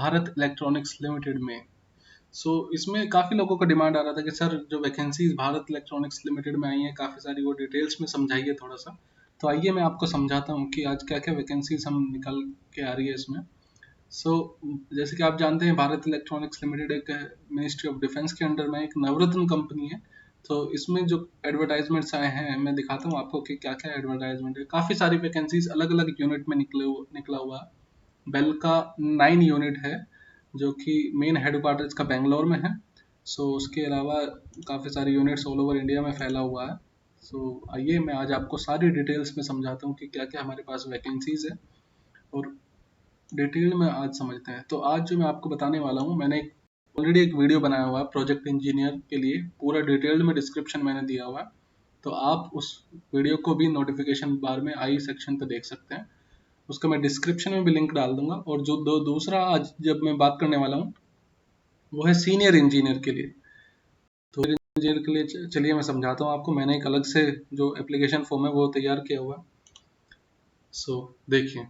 Bharat electronics limited में। इसमें काफ़ी लोगों का डिमांड आ रहा था कि सर जो वैकेंसीज भारत इलेक्ट्रॉनिक्स लिमिटेड में आई हैं काफ़ी सारी, वो डिटेल्स में समझाइए थोड़ा सा। तो आइए मैं आपको समझाता हूँ कि आज क्या क्या वैकेंसीज हम निकल के आ रही है इसमें। सो जैसे कि आप जानते हैं भारत इलेक्ट्रॉनिक्स लिमिटेड एक मिनिस्ट्री ऑफ डिफेंस के अंडर में एक नवरत्न कंपनी है। तो इसमें जो एडवर्टाइजमेंट्स आए हैं मैं दिखाता हूँ आपको कि क्या क्या एडवर्टाइजमेंट है। काफ़ी सारी वैकेंसीज अलग अलग यूनिट में निकला हुआ है। बेल का 9 यूनिट है जो कि मेन हेडक्वार्टर इसका बेंगलोर में है। उसके अलावा काफ़ी सारे यूनिट्स ऑल ओवर इंडिया में फैला हुआ है। आइए मैं आज आपको सारी डिटेल्स में समझाता हूँ कि क्या क्या हमारे पास वैकेंसीज है और डिटेल में आज समझते हैं। तो आज जो मैं आपको बताने वाला हूँ, मैंने ऑलरेडी एक वीडियो बनाया हुआ है प्रोजेक्ट इंजीनियर के लिए, पूरा डिटेल्ड में डिस्क्रिप्शन मैंने दिया हुआ है। तो आप उस वीडियो को भी नोटिफिकेशन बार में आई सेक्शन पर देख सकते हैं। उसका मैं डिस्क्रिप्शन में भी लिंक डाल दूंगा। और जो दूसरा आज जब मैं बात करने वाला हूँ वो है सीनियर इंजीनियर के लिए। तो इंजीनियर के लिए चलिए मैं समझाता हूँ आपको। मैंने एक अलग से जो एप्लीकेशन फॉर्म है वो तैयार किया हुआ है। देखिए,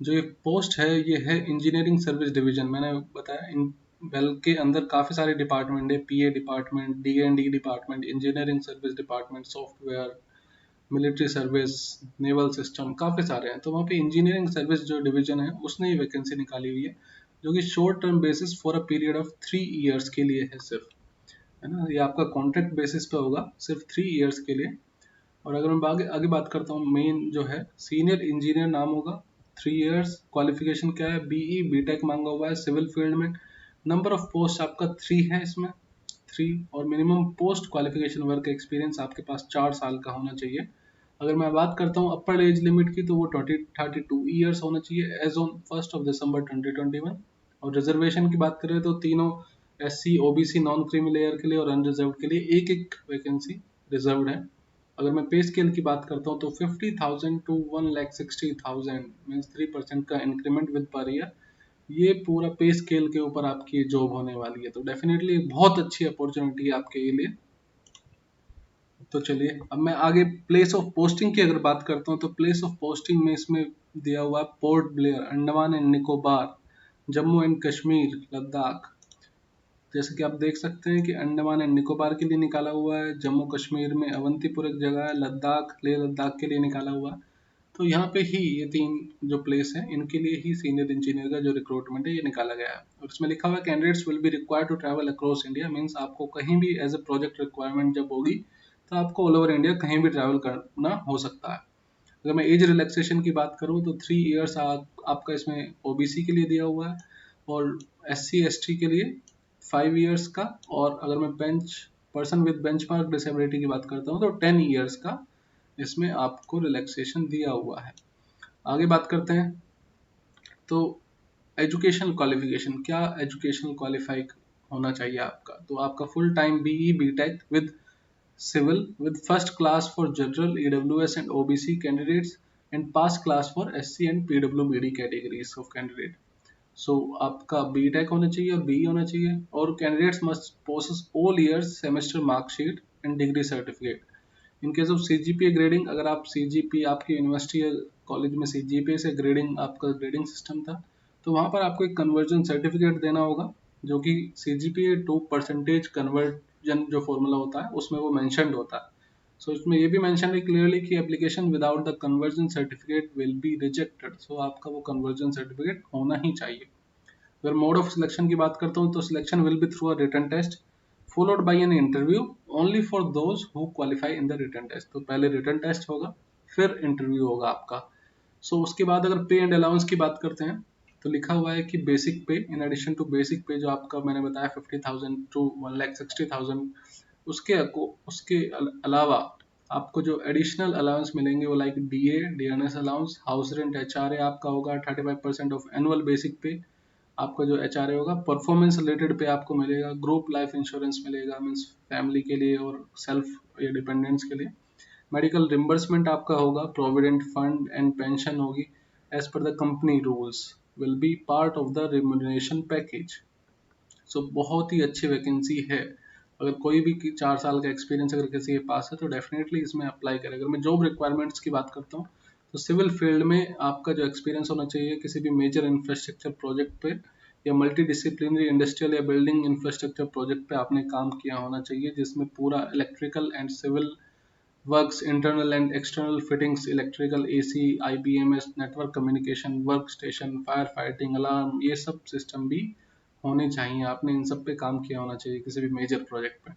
जो ये पोस्ट है ये है इंजीनियरिंग सर्विस डिवीजन। मैंने बताया इन बेल के अंदर काफ़ी सारे डिपार्टमेंट है, PA department, D department, engineering service department, software, military service, naval system, काफ़ी सारे हैं। तो वहाँ पे इंजीनियरिंग सर्विस जो डिवीजन है उसने ये वैकेंसी निकाली हुई है जो कि short term basis for a period of 3 years के लिए है सिर्फ, है ना। ये आपका कॉन्ट्रैक्ट बेसिस पे होगा सिर्फ 3 ईयर्स के लिए। और अगर मैं आगे आगे बात करता हूँ, मेन जो है सीनियर इंजीनियर नाम होगा, 3 ईयर्स। क्वालिफिकेशन क्या है, बीई बीटेक मांगा हुआ है सिविल फील्ड में। नंबर ऑफ पोस्ट आपका 3 है इसमें, 3। और minimum post qualification work experience आपके पास 4 साल का होना चाहिए। अगर मैं बात करता हूँ अपर एज लिमिट की तो वो 32 ईयर्स होना चाहिए एज ऑन 1 दिसंबर 2021। और रिजर्वेशन की बात करें तो तीनों SC OBC non creamy layer के लिए और अनरिजर्व के लिए एक एक वैकेंसी रिजर्व्ड है। अगर मैं पे स्केल की बात करता हूँ तो 50,000 टू 1,60,000 मीन्स 3% का इंक्रीमेंट विद पर ईयर। ये पूरा पे स्केल के ऊपर आपकी जॉब होने वाली है। तो डेफिनेटली बहुत अच्छी अपॉर्चुनिटी है आपके लिए। तो चलिए अब मैं आगे प्लेस ऑफ पोस्टिंग की अगर बात करता हूँ तो प्लेस ऑफ पोस्टिंग में इसमें दिया हुआ है port Blair, Andaman and Nicobar, Jammu and Kashmir, Ladakh. जैसे कि आप देख सकते हैं कि अंडमान एंड निकोबार के लिए निकाला हुआ है, जम्मू कश्मीर में अवंतीपुर एक जगह है, लद्दाख लेह लद्दाख के लिए निकाला हुआ है। तो यहाँ पे ही ये 3 जो प्लेस है इनके लिए ही सीनियर इंजीनियर का जो रिक्रूटमेंट है ये निकाला गया है। और इसमें लिखा हुआ है candidates will be required to travel across India, means आपको कहीं भी एज अ प्रोजेक्ट रिक्वायरमेंट जब होगी तो आपको ऑल ओवर इंडिया कहीं भी ट्रैवल करना हो सकता है। अगर मैं एज रिलैक्सेशन की बात करूँ तो 3 ईयर्स आपका इसमें OBC के लिए दिया हुआ है और SC ST के लिए 5 ईयर्स का। और अगर मैं पर्सन विद बेंचमार्क डिसेबिलिटी की बात करता हूँ तो 10 ईयर्स का इसमें आपको रिलैक्सेशन दिया हुआ है। आगे बात करते हैं तो एजुकेशनल क्वालिफिकेशन, क्या एजुकेशनल क्वालिफाई होना चाहिए आपका। तो आपका full time BE BTech with civil with first class for general EWS and OBC candidates and pass class for SC and PWBD categories of candidate. आपका BTech होना चाहिए और BE होना चाहिए। और candidates must possess all years semester marksheet and degree certificate. In case of CGPA grading, अगर आप CGP आपकी यूनिवर्सिटी या कॉलेज में CGPA से ग्रेडिंग आपका ग्रेडिंग सिस्टम था तो वहाँ पर आपको एक कन्वर्जन सर्टिफिकेट देना होगा जो कि CGPA टू परसेंटेज कन्वर्जन जो फॉर्मूला होता है उसमें वो मैंशनड होता है। इसमें ये भी मैंशन है क्लियरली कि application without the conversion certificate will be rejected. आपका वो कन्वर्जन सर्टिफिकेट होना ही चाहिए। अगर मोड ऑफ सिलेक्शन की बात करता हूँ तो selection will be through a written test followed by an interview only for those who qualify in the written test. तो पहले रिटन टेस्ट होगा फिर इंटरव्यू होगा आपका। उसके बाद अगर पे एंड अलाउंस की बात करते हैं तो लिखा हुआ है कि बेसिक पे इन एडिशन टू बेसिक पे जो आपका मैंने बताया 50,000 टू 1,60,000, उसके अलावा आपको जो एडिशनल अलाउंस मिलेंगे वो like DA DNS allowance, house rent, HRA आपका होगा 35% ऑफ एनुअल बेसिक पे। आपका जो HRA होगा परफॉर्मेंस रिलेटेड पे आपको मिलेगा, ग्रुप लाइफ इंश्योरेंस मिलेगा मीन्स फैमिली के लिए और सेल्फ या डिपेंडेंट्स के लिए। मेडिकल रिम्बर्समेंट आपका होगा, प्रोविडेंट फंड एंड पेंशन होगी as per the company rules will be part of the remuneration package. बहुत ही अच्छी वैकेंसी है। अगर कोई भी 4 साल का एक्सपीरियंस अगर किसी के पास है तो डेफिनेटली इसमें अप्लाई करें। अगर मैं जॉब रिक्वायरमेंट्स की बात करता हूँ तो सिविल फील्ड में आपका जो एक्सपीरियंस होना चाहिए किसी भी मेजर इंफ्रास्ट्रक्चर प्रोजेक्ट पे या मल्टी डिसिप्लिनरी इंडस्ट्रियल या बिल्डिंग इंफ्रास्ट्रक्चर प्रोजेक्ट पे आपने काम किया होना चाहिए, जिसमें पूरा electrical and civil works, internal and external fittings, electrical, AC, IBMS, network communication, work station, fire fighting, alarm, ये सब सिस्टम भी होने चाहिए। आपने इन सब पे काम किया होना चाहिए किसी भी मेजर प्रोजेक्ट पे।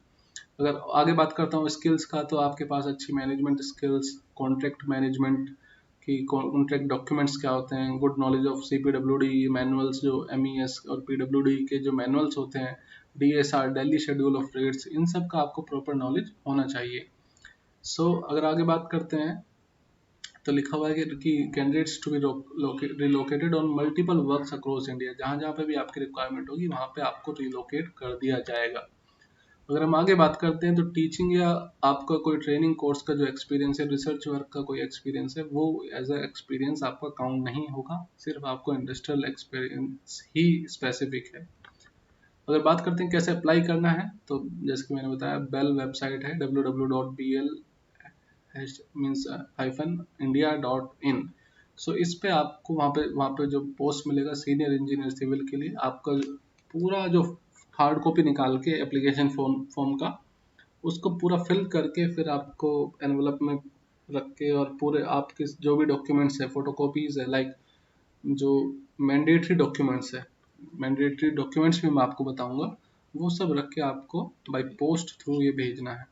अगर आगे बात करता हूँ स्किल्स का, तो आपके पास अच्छी मैनेजमेंट स्किल्स, कॉन्ट्रैक्ट मैनेजमेंट की, कॉन्ट्रैक्ट डॉक्यूमेंट्स क्या होते हैं, good knowledge of CPWD manuals, जो MES और PWD के जो मैनुअल्स होते हैं, DSR, Delhi schedule of rates, इन सब का आपको प्रॉपर नॉलेज होना चाहिए। अगर आगे बात करते हैं, तो लिखा हुआ है कि candidates to be relocated on multiple works across India, जहाँ जहाँ पे भी आपकी रिक्वायरमेंट होगी वहाँ पे आपको रिलोकेट कर दिया जाएगा। अगर हम आगे बात करते हैं, तो टीचिंग या आपका कोई ट्रेनिंग कोर्स का जो एक्सपीरियंस है, रिसर्च वर्क का कोई एक्सपीरियंस है, वो एज अ एक्सपीरियंस आपका काउंट नहीं होगा, सिर्फ आपको इंडस्ट्रियल एक्सपीरियंस ही स्पेसिफिक है। अगर बात करते हैं कैसे अप्लाई करना है, तो जैसे कि मैंने बताया, बेल वेबसाइट है www.bl मीन्स -india.in। इस पे आपको वहाँ पे जो पोस्ट मिलेगा सीनियर इंजीनियर सिविल के लिए, आपका पूरा जो हार्ड कॉपी निकाल के एप्लीकेशन फॉर्म का, उसको पूरा फिल करके फिर आपको एनवलप में रख के, और पूरे आपके जो भी डॉक्यूमेंट्स है, फोटोकॉपीज है, लाइक जो मैंडेटरी डॉक्यूमेंट्स है, मैंडेटरी डॉक्यूमेंट्स भी मैं आपको बताऊंगा, वो सब रख के आपको बाय पोस्ट थ्रू ये भेजना है।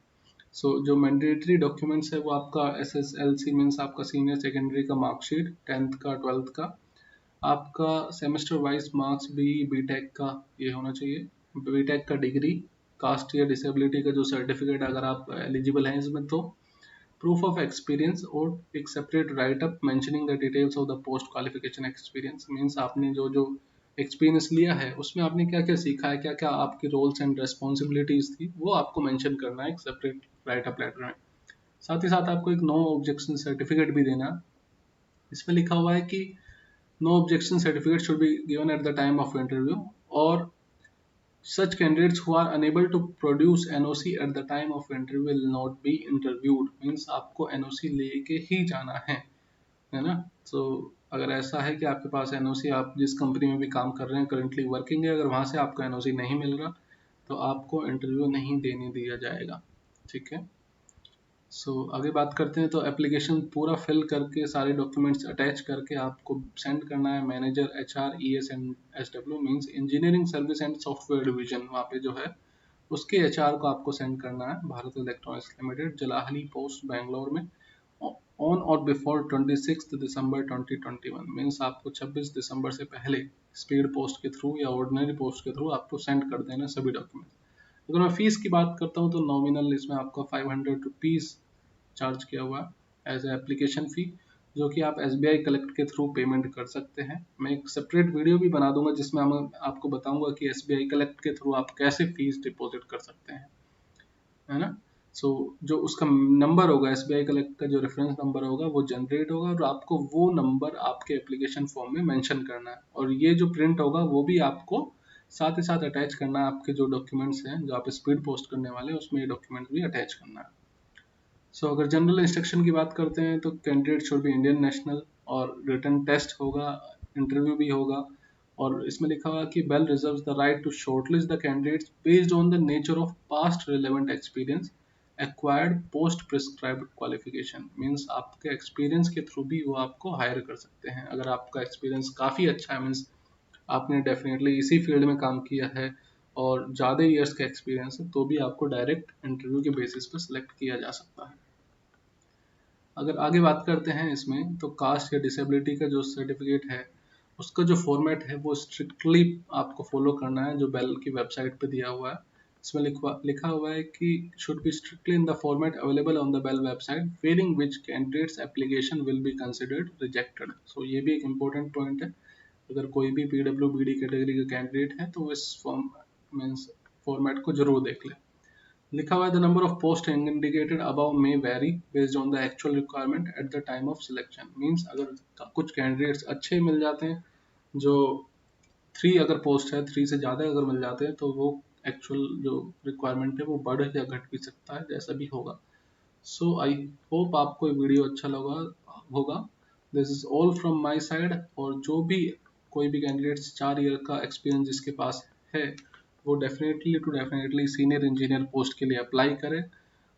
जो मैंडेटरी डॉक्यूमेंट्स है, वो आपका SSLC मीन्स आपका सीनियर सेकेंडरी का मार्कशीट, 10th का, 12th का, आपका सेमेस्टर वाइज मार्क्स भी, बीटेक का ये होना चाहिए, बीटेक का डिग्री, कास्ट या डिसेबिलिटी का जो सर्टिफिकेट अगर आप एलिजिबल हैं इसमें, तो प्रूफ ऑफ एक्सपीरियंस, और एक separate right up mentioning the details of the post qualification experience, means आपने जो जो एक्सपीरियंस लिया है उसमें आपने क्या क्या सीखा है, क्या क्या आपकी रोल्स एंड रेस्पॉन्सिबिलिटीज थी, वो आपको मेंशन करना है एक सेपरेट राइट अप लेटर में। साथ ही साथ आपको एक नो ऑब्जेक्शन सर्टिफिकेट भी देना। इसमें लिखा हुआ है कि no objection certificate should be given at the time of interview, और such candidates who are unable to produce NOC at the time of interview will not be interviewed, means आपको NOC लेके ही जाना है ना। अगर ऐसा है कि आपके पास NOC, आप जिस कंपनी में भी काम कर रहे हैं, करंटली वर्किंग है, अगर वहाँ से आपको NOC नहीं मिल रहा, तो आपको इंटरव्यू नहीं देने दिया जाएगा, ठीक है। आगे बात करते हैं, तो एप्लीकेशन पूरा फिल करके सारे डॉक्यूमेंट्स अटैच करके आपको सेंड करना है manager, HR, ES and SW means engineering service and software division, वहाँ पे जो है उसके HR को आपको सेंड करना है, Bharat electronics limited, Jalahalli post, Bangalore में, ऑन और बिफोर 26 दिसंबर 2021, मीन्स आपको 26 दिसंबर से पहले स्पीड पोस्ट के थ्रू या ऑर्डिनरी पोस्ट के थ्रू आपको सेंड कर देना सभी डॉक्यूमेंट। अगर मैं फीस की बात करता हूँ, तो नॉमिनल इसमें आपको 500 रुपीज़ चार्ज किया हुआ एज ए एप्लीकेशन फ़ी, जो कि आप SBI कलेक्ट के थ्रू पेमेंट कर सकते हैं। मैं एक सेपरेट वीडियो भी बना दूंगा जिसमें मैं आपको बताऊंगा कि SBI कलेक्ट के थ्रू आप कैसे फीस डिपॉजिट कर सकते हैं, है ना। जो उसका नंबर होगा, SBI कलेक्ट का जो रेफरेंस नंबर होगा, वो जनरेट होगा, और आपको वो नंबर आपके एप्लीकेशन फॉर्म में मेंशन करना है, और ये जो प्रिंट होगा वो भी आपको साथ ही साथ अटैच करना है, आपके जो डॉक्यूमेंट्स हैं जो आप स्पीड पोस्ट करने वाले हैं उसमें ये डॉक्यूमेंट भी अटैच करना है। अगर जनरल इंस्ट्रक्शन की बात करते हैं, तो candidate should be Indian national, और रिटन टेस्ट होगा, इंटरव्यू भी होगा, और इसमें लिखा हुआ कि BEL reserves the right to shortlist the candidates based on the nature of past relevant experience acquired post prescribed qualification, means आपके एक्सपीरियंस के थ्रू भी वो आपको हायर कर सकते हैं। अगर आपका एक्सपीरियंस काफ़ी अच्छा है, मीन्स आपने डेफिनेटली इसी फील्ड में काम किया है और ज़्यादा ईयर्स का एक्सपीरियंस है, तो भी आपको डायरेक्ट इंटरव्यू के बेसिस पर सिलेक्ट किया जा सकता है। अगर आगे बात करते हैं इसमें, तो कास्ट या डिसेबिलिटी का जो सर्टिफिकेट है उसका जो फॉर्मेट है वो स्ट्रिक्टली आपको फॉलो करना है, जो बेल की वेबसाइट पे दिया हुआ है। इसमें लिखा हुआ है कि should be strictly in the format available on the BEL website, failing which candidates application will be considered rejected. ये भी एक इम्पोर्टेंट पॉइंट है। अगर कोई भी PWBD कैटेगरी का कैंडिडेट है तो इस मीन्स फॉर्मेट को जरूर देख ले। लिखा हुआ है the number of post indicated above may very based on the actual requirement eight the time of selection, means अगर कुछ कैंडिडेट्स अच्छे मिल जाते हैं, जो 3 अगर पोस्ट है, 3 से ज़्यादा अगर मिल जाते हैं, तो वो एक्चुअल जो रिक्वायरमेंट है वो बढ़ या घट भी सकता है, जैसा भी होगा। आई होप आपको ये वीडियो अच्छा लगा होगा। This is all from my side, और जो भी कोई भी कैंडिडेट्स 4 ईयर का एक्सपीरियंस जिसके पास है, वो डेफिनेटली सीनियर इंजीनियर पोस्ट के लिए अप्लाई करे,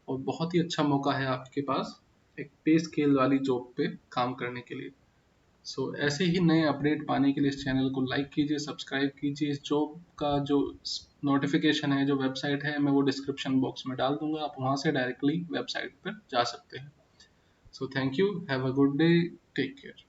और बहुत ही अच्छा मौका है आपके पास एक पे स्केल वाली जॉब पे काम करने के लिए। ऐसे ही नए अपडेट पाने के लिए इस चैनल को लाइक कीजिए, सब्सक्राइब कीजिए। इस जॉब का जो नोटिफिकेशन है, जो वेबसाइट है, मैं वो डिस्क्रिप्शन बॉक्स में डाल दूंगा, आप वहां से डायरेक्टली वेबसाइट पर जा सकते हैं। Thank you, have a good day, take care.